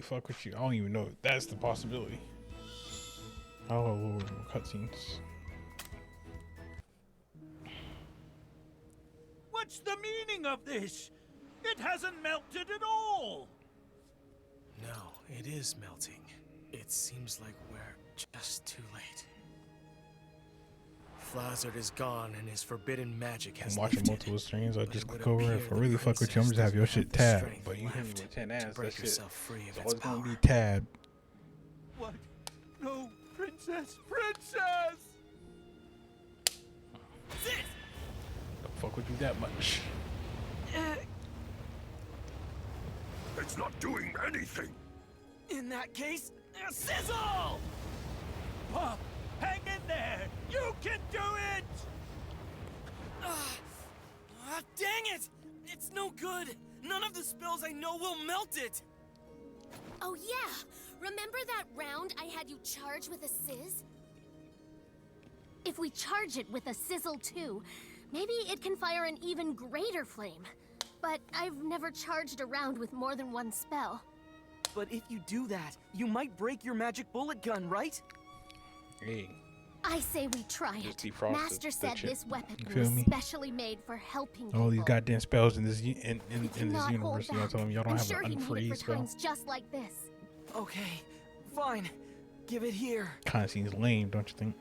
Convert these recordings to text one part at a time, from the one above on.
fuck with you. I don't even know if that's the possibility. Oh, cutscenes. What's the meaning of this? It hasn't melted at all. No, it is melting. It seems like we're just too late. Flazard is gone and his forbidden magic has I'm watching lifted, multiple streams. I just but it click would over. appear If I the really fuck with you, I'm just have your shit princess tabbed. doesn't have But you the hit me strength with 10 left ass. to break That shit herself free of is its always gonna power. be tabbed. What? No, princess! Princess! Don't fuck with you that much. It's not doing anything. In that case, sizzle! Pop, hang in there! You can do it! Dang it! It's no good! None of the spells I know will melt it! Oh yeah! Remember that round I had you charge with a sizz? If we charge it with a sizzle too, maybe it can fire an even greater flame. But I've never charged a round with more than one spell. But if you do that, you might break your magic bullet gun, right? Hey. I say we try Just it. defrost Master the said shit. this weapon You feel was me? specially made for helping All these people. goddamn spells in this in this Cannot hold universe. You know, back. telling me y'all don't I'm have sure an he needed unfreeze for spell. times just like this. Okay, fine. Give it here. Kind of seems lame, don't you think?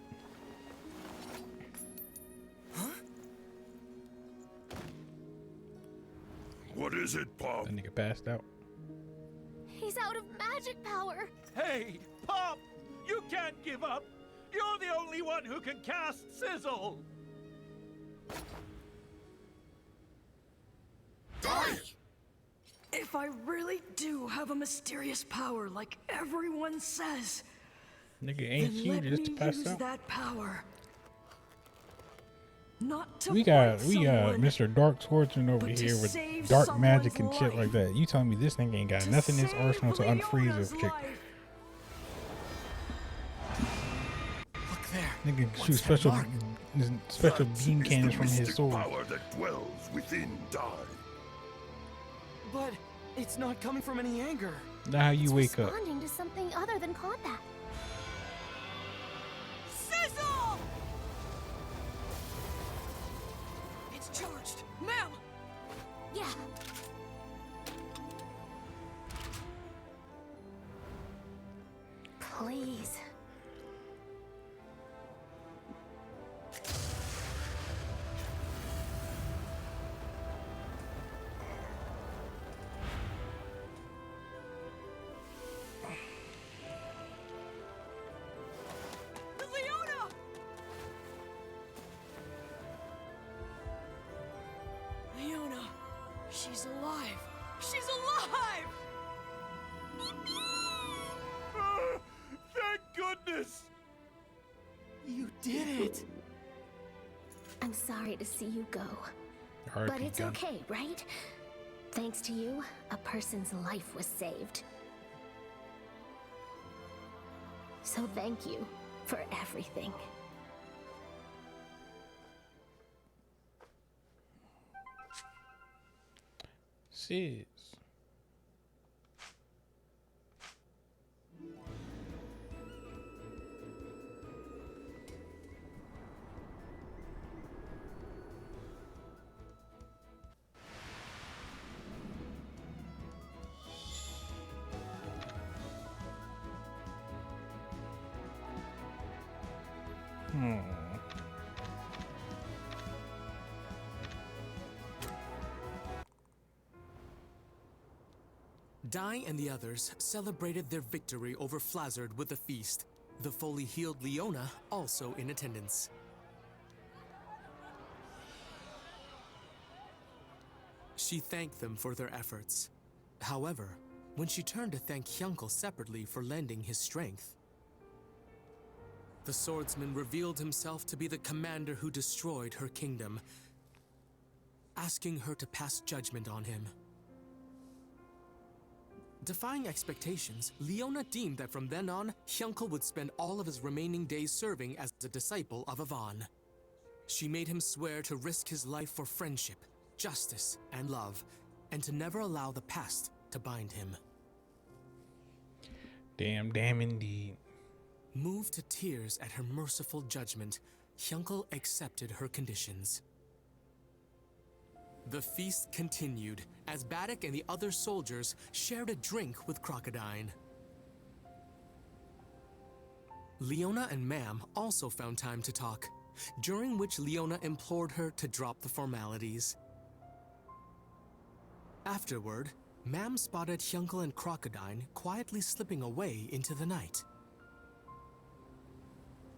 What is it, Pop? That nigga passed out. He's out of magic power. Hey, Pop! You can't give up! You're the only one who can cast Sizzle! Die! If I really do have a mysterious power like everyone says, Nigga ain't then you let just me passed use out. that power. Not to We got fight someone, Mr. Dark Swordsman over but to here with save dark magic and someone's shit like life. that. You telling me this nigga ain't got to nothing in his save arsenal to unfreeze Leona's a chick? life. Look there. Nigga What's shoot that special mark? special That beam is cannons the from his mystic sword. power that dwells within Die. But it's not coming from any anger. Now how you It's wake up. responding to something other than combat. Sizzle! It's charged. Ma'am! Yeah. Please. Leona! Leona, she's alive. She's alive! Ah, thank goodness! You did it! I'm sorry to see you go. RIP But it's gun. okay, right? Thanks to you, a person's life was saved. So thank you for everything. Sis. Dai and the others celebrated their victory over Flazard with a feast, the fully healed Leona also in attendance. She thanked them for their efforts. However, when she turned to thank Hyunkel separately for lending his strength, the swordsman revealed himself to be the commander who destroyed her kingdom, asking her to pass judgment on him. Defying expectations, Leona deemed that from then on, Hyunkel would spend all of his remaining days serving as a disciple of Yvonne. She made him swear to risk his life for friendship, justice, and love, and to never allow the past to bind him. Damn indeed. Moved to tears at her merciful judgment, Hyunkel accepted her conditions. The feast continued as Baddock and the other soldiers shared a drink with Crocodine. Leona and Mam also found time to talk, during which Leona implored her to drop the formalities. Afterward, Mam spotted Hyunkel and Crocodine quietly slipping away into the night.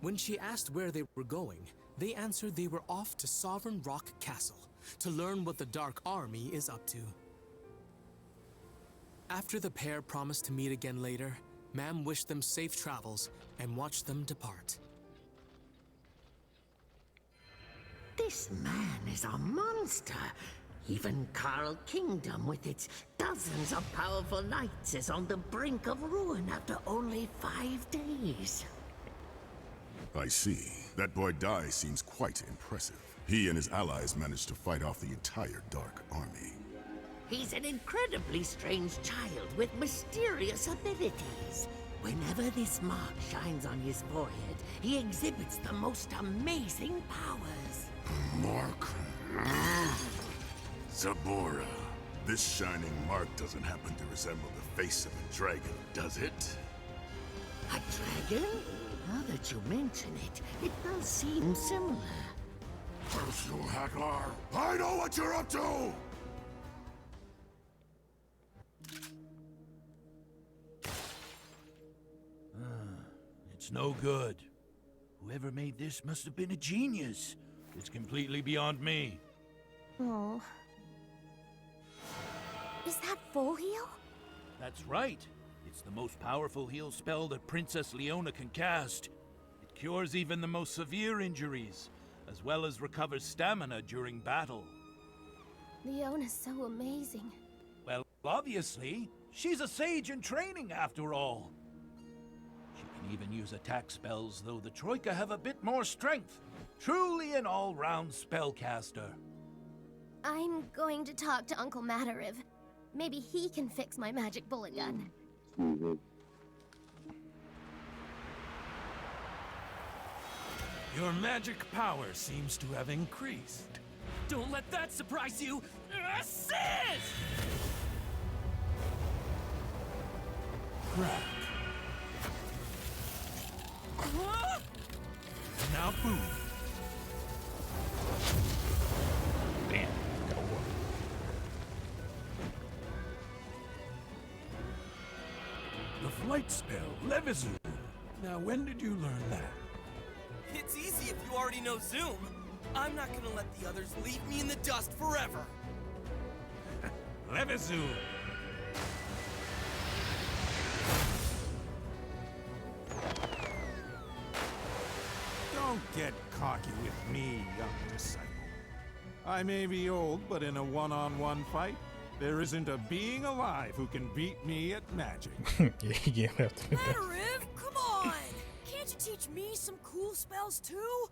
When she asked where they were going, they answered they were off to Sovereign Rock Castle to learn what the Dark Army is up to. After the pair promised to meet again later, Mam wished them safe travels and watched them depart. This man is a monster. Even Carl Kingdom, with its dozens of powerful knights, is on the brink of ruin after only 5 days. I see. That boy Dai seems quite impressive. He and his allies managed to fight off the entire Dark Army. He's an incredibly strange child with mysterious abilities. Whenever this mark shines on his forehead, he exhibits the most amazing powers. Mark? Zabora. This shining mark doesn't happen to resemble the face of a dragon, does it? A dragon? Now that you mention it, it does seem similar. Curse you, Hacklar! I know what you're up to! It's no good. Whoever made this must have been a genius. It's completely beyond me. Oh. Is that full heal? That's right. It's the most powerful heal spell that Princess Leona can cast. It cures even the most severe injuries, as well as recovers stamina during battle. Leona's so amazing. Well, obviously, she's a sage in training after all. She can even use attack spells, though the Troika have a bit more strength. Truly an all-round spellcaster. I'm going to talk to Uncle Matariv. Maybe he can fix my magic bullet gun. Your magic power seems to have increased. Don't let that surprise you! Assist! Crack. Now boom. Damn. Gotta work. The flight spell, Levizu. Now, when did you learn that? It's easy if you already know Zoom. I'm not gonna let the others leave me in the dust forever. Levizu. Don't get cocky with me, young disciple. I may be old, but in a one-on-one fight, there isn't a being alive who can beat me at magic. Yeah, he can't have to. Matariv, come on! Can't you teach me some cool spells too?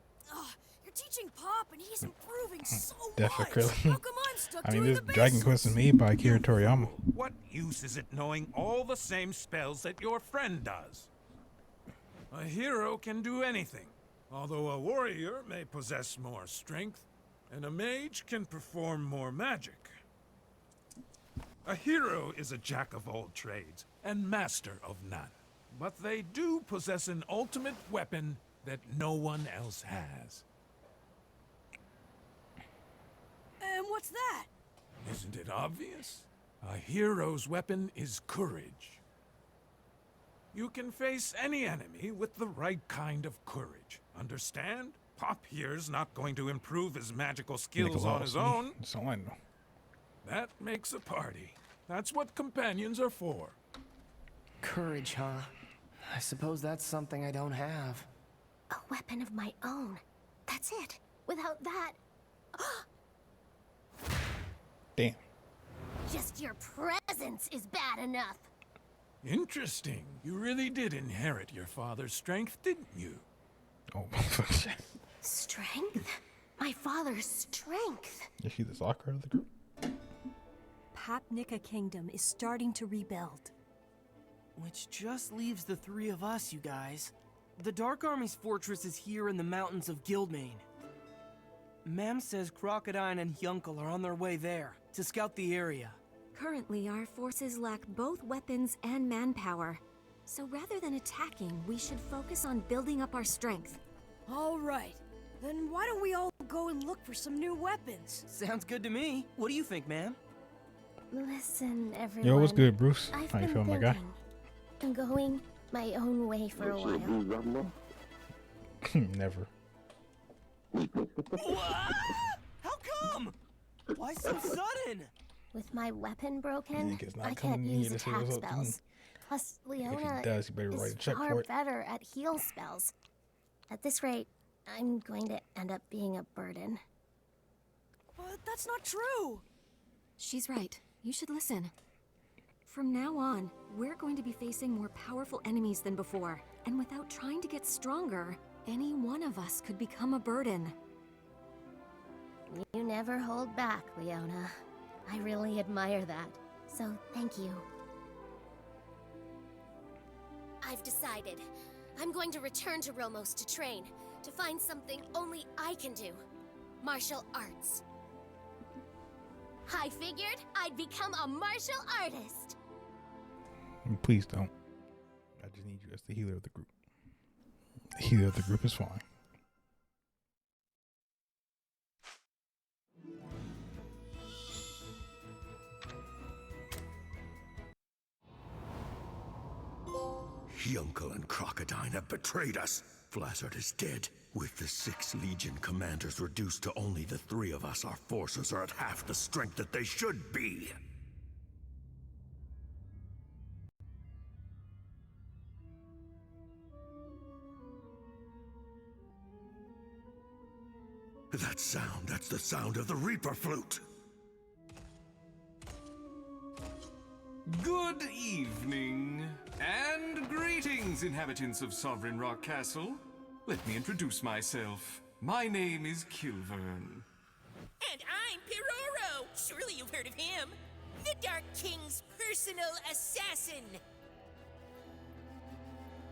You're teaching Pop, and he's improving so Definitely. much. How come I'm stuck I mean, doing this the Dragon basics? Quest is made by Akira Toriyama. What use is it knowing all the same spells that your friend does? A hero can do anything, although a warrior may possess more strength, and a mage can perform more magic. A hero is a jack of all trades and master of none, but they do possess an ultimate weapon that no one else has. And what's that? Isn't it obvious? A hero's weapon is courage. You can face any enemy with the right kind of courage. Understand? Pop here's not going to improve his magical skills on his own. That's all I know. That makes a party. That's what companions are for. Courage, huh? I suppose that's something I don't have. A weapon of my own. That's it. Without that... Damn. Just your presence is bad enough. Interesting. You really did inherit your father's strength, didn't you? Oh, fuck shit. Strength? My father's strength. Is she the soccer of the group? Papnica Kingdom is starting to rebuild. Which just leaves the three of us, you guys. The Dark Army's fortress is here in the mountains of Guildmane. Mam says Crocodile and Hyunkel are on their way there to scout the area. Currently, our forces lack both weapons and manpower. So rather than attacking, we should focus on building up our strength. All right. Then why don't we all go and look for some new weapons? Sounds good to me. What do you think, ma'am? Listen, everyone. Yo, what's good, Bruce? I've How you been feeling, my guy? thinking, going my own way for a while. Never. What? How come? Why so sudden? With my weapon broken, Nigga's not I coming can't in here use to say attack what's up to spells. Plus, Leona If he does, you better write a is check far for it. better at heal spells. At this rate, I'm going to end up being a burden. But that's not true. She's right. You should listen. From now on, we're going to be facing more powerful enemies than before. And without trying to get stronger, any one of us could become a burden. You never hold back, Leona. I really admire that. So, thank you. I've decided. I'm going to return to Romos to train, to find something only I can do. Martial arts. I figured I'd become a martial artist. Please don't. I just need you as the healer of the group. The healer of the group is fine. Hyunkel and Crocodile have betrayed us. Flazzard is dead. With the 6 Legion commanders reduced to only the 3 of us, our forces are at half the strength that they should be. That sound, that's the sound of the Reaper flute. Good evening, and greetings, inhabitants of Sovereign Rock Castle. Let me introduce myself. My name is Kilvern. And I'm Piroro. Surely you've heard of him. The Dark King's personal assassin.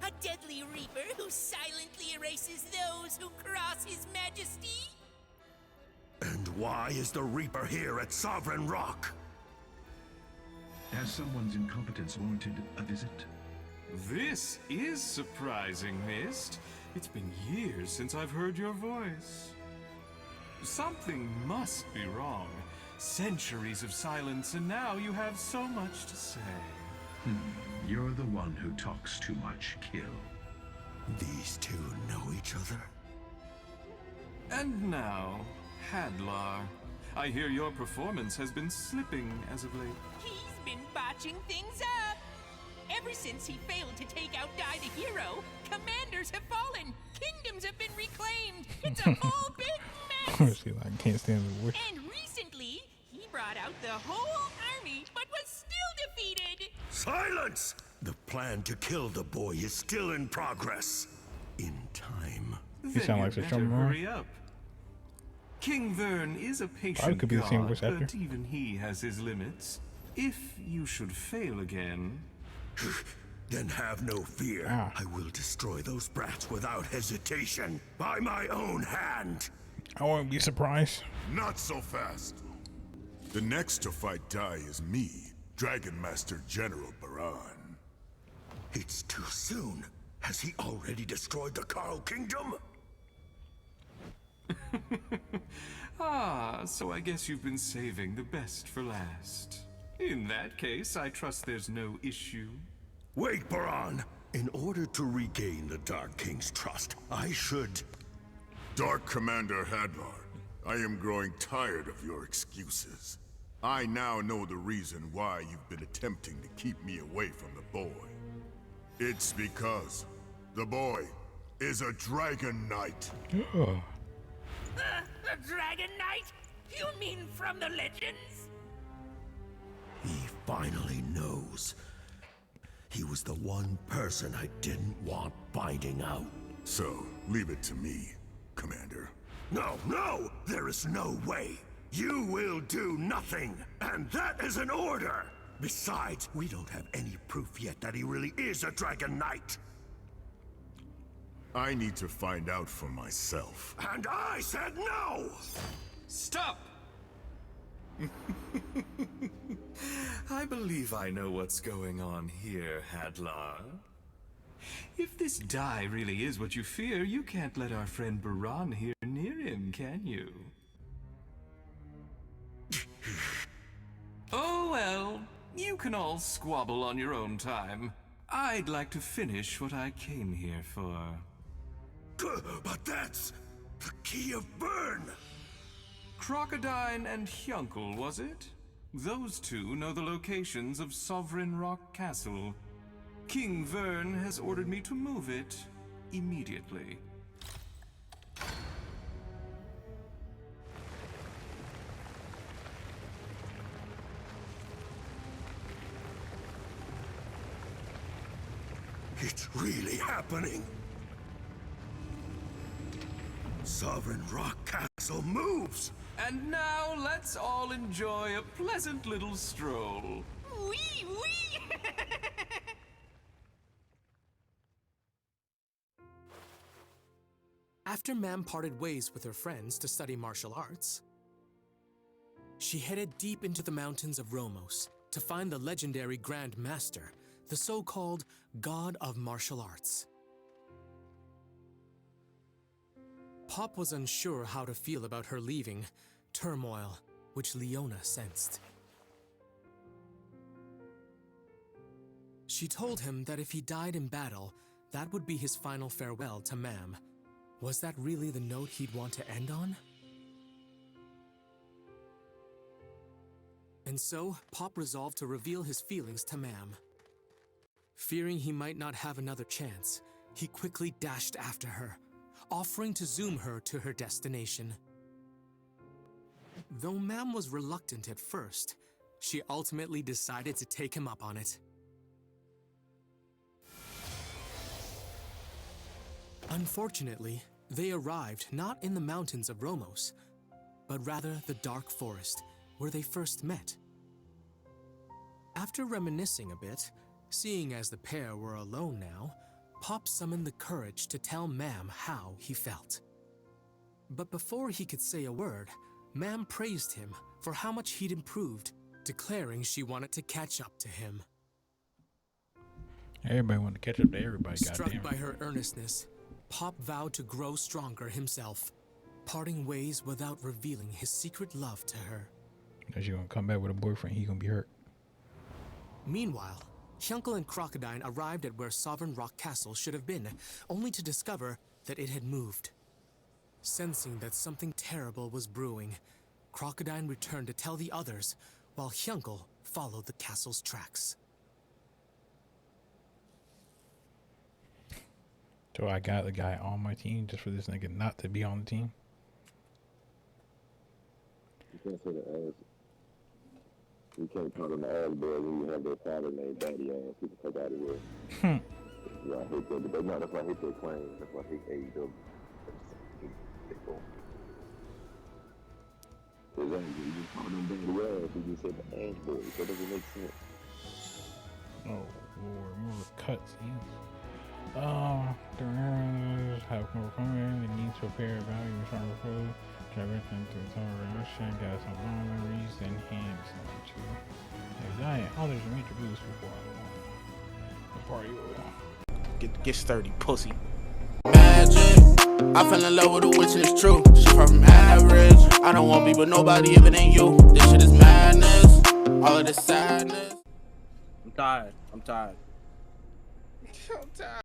A deadly reaper who silently erases those who cross his majesty. And why is the Reaper here at Sovereign Rock? Has someone's incompetence warranted a visit? This is surprising, Mist. It's been years since I've heard your voice. Something must be wrong. Centuries of silence, and now you have so much to say. You're the one who talks too much, Kill. These two know each other? And now, Hadlar. I hear your performance has been slipping as of late. He's been botching things up. Ever since he failed to take out Dai the hero, commanders have fallen, kingdoms have been reclaimed. It's a whole big mess. See, I can't stand the word. And recently, he brought out the whole army, but was still defeated. Silence! The plan to kill the boy is still in progress. In time. You sound like Then such a better moron. hurry up. King Vern is a patient could be the same god, voice actor. but even he has his limits. If you should fail again... Then have no fear. I will destroy those brats without hesitation, by my own hand. I won't be surprised. Not so fast. The next to fight Dai is me, Dragon Master General Baran. It's too soon. Has he already destroyed the Carl Kingdom? Ah, so I guess you've been saving the best for last. In that case, I trust there's no issue. Wait, Baran! In order to regain the Dark King's trust, I should... Dark Commander Hadlar, I am growing tired of your excuses. I now know the reason why you've been attempting to keep me away from the boy. It's because the boy is a Dragon Knight. A Dragon Knight? You mean from the legends? He finally knows. He was the one person I didn't want finding out. So, leave it to me, Commander. No, no! There is no way! You will do nothing! And that is an order! Besides, we don't have any proof yet that he really is a Dragon Knight. I need to find out for myself. And I said no! Stop! I believe I know what's going on here, Hadlar. If this die really is what you fear, you can't let our friend Baran here near him, can you? Oh well, you can all squabble on your own time. I'd like to finish what I came here for. But that's the Key of Bern! Crocodile and Hyunkel, was it? Those two know the locations of Sovereign Rock Castle. King Vern has ordered me to move it immediately. It's really happening! Sovereign Rock Castle moves! And now let's all enjoy a pleasant little stroll. Wee wee! After Mam parted ways with her friends to study martial arts, she headed deep into the mountains of Romos to find the legendary Grand Master, the so-called God of Martial Arts. Pop was unsure how to feel about her leaving, turmoil which Leona sensed. She told him that if he died in battle, that would be his final farewell to Mam. Was that really the note he'd want to end on? And so, Pop resolved to reveal his feelings to Mam. Fearing he might not have another chance, he quickly dashed after her, offering to zoom her to her destination. Though Mam was reluctant at first, she ultimately decided to take him up on it. Unfortunately, they arrived not in the mountains of Romos, but rather the dark forest where they first met. After reminiscing a bit, seeing as the pair were alone now, Pop summoned the courage to tell Mam how he felt. But before he could say a word, Mam praised him for how much he'd improved, declaring she wanted to catch up to him. Everybody wanted to catch up to everybody, Struck goddamn. by her earnestness, Pop vowed to grow stronger himself, parting ways without revealing his secret love to her. Because you're going to come back with a boyfriend, he going to be hurt. Meanwhile, Hyunkel and Crocodile arrived at where Sovereign Rock Castle should have been, only to discover that it had moved. Sensing that something terrible was brewing, Crocodile returned to tell the others, while Hyunkel followed the castle's tracks. So I got the guy on my team just for this nigga not to be on the team. You can't say the ass. You can't call them ass boy when you have their father named Daddy ass. People take out of here. Yeah, I hate that. But no, that's why I hate their claims. That's why I hate AEW. Exactly. You just call them Daddy ass. You just said the ass boy. So that doesn't make sense. Oh, Lord. More cuts. The runners have more fun. They need to prepare value for our food. Direction to the tower. Got some memories and hands on to a giant. Oh, there's a major boost before the party will get sturdy, pussy. Magic. I fell in love with a witch and it's true. She far from average. I don't want to be with nobody if it ain't you. This shit is madness. All of this sadness. I'm tired. I'm tired. I'm tired.